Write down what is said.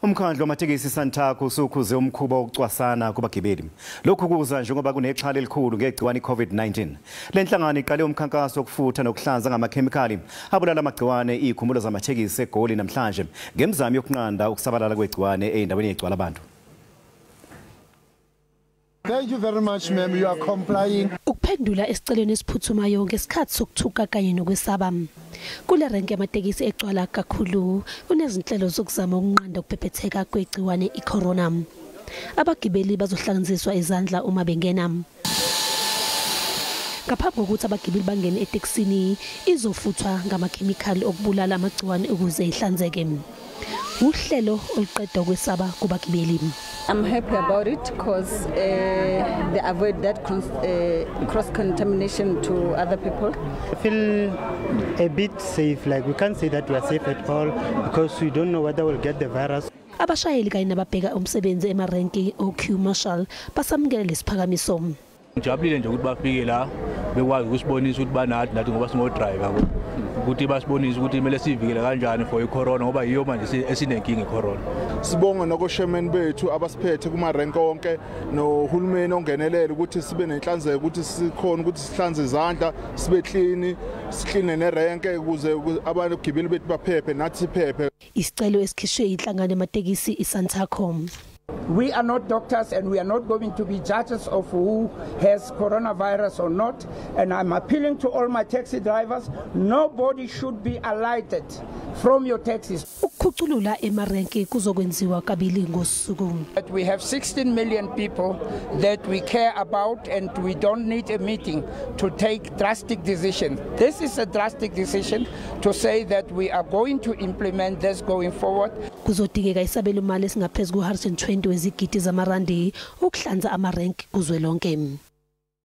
Umkhandlu wamatekisi Santaco usukhuze umkhuba wokucwasana kubagibeli. Lokhu kuza njengoba kunexhala elikhulu ngegciwane iCovid-19. Le nhlangano iqale umkhankaso wokufutha nokuhlanza ngamakhemikhali abulala amagciwane izikhumulo zamatekisi eGoli namhlanje ngemizamo yokunqanda ukusabalala kwegciwane endaweni egcwala abantu. Thank you very much, ma'am. You are complying. Ukuphendula esiceleni esiphuthumayo ngesikhathi sokuthuka kanye nokwesaba. Kule renke yamatekisi egcwala kakhulu unezinhlelo zokuzama ukunqanda ukuphephetheka kwegciwane icorona. Abagibeli bazohlanganiswa izandla uma bengena. Ngaphambi kokuthi abagibeli bangene etekisini izofuthwa ngamakhemikhali okubulala amagciwane ukuze ihlanzeke. Uhlelo oluqeda ukwesaba kubagibeli. I'm happy about it because they avoid that cross-contamination to other people. I feel a bit safe, like we can't say that we are safe at all because we don't know whether we'll get the virus. Abashayeli kanye nababheka umsebenzi emarenki oQ Marshall basamukele lesiphakamiso. Ngijabulile nje ukuthi bafike la bekwazi ukusibonisa ukuthi banathi ngoba singo driver ukuthi basibonise ukuthi kumele sivikele kanjani for icorona ngoba yiyo manje esinenkinga icorona. Sibonga nokoshemen bethu abasiphethe kuma renke wonke nohulumeni ongenelela ukuthi sibe nenhlanzeko ukuthi sikhona ukuthi sihlanze izandla sibe clean sikline nerenke ukuze abagibeli bethu baphephe nathi siphephe. Isicelo esikhishwe inhlangano yamatekisi iSantaco. We are not doctors and we are not going to be judges of who has coronavirus or not. And I'm appealing to all my taxi drivers, nobody should be alighted from your taxis. Ukukhuculula emarenke kuzokwenziwa kabili ngosuku. We have 16 million people that we care about and we don't need a meeting to take drastic decision. This is a drastic decision to say that we are going to implement this going forward. Kuzodingeka isabelo imali esingaphezulu ku-120 wezigidi zamarandi ukuhlanza amarenke kuzwelonke.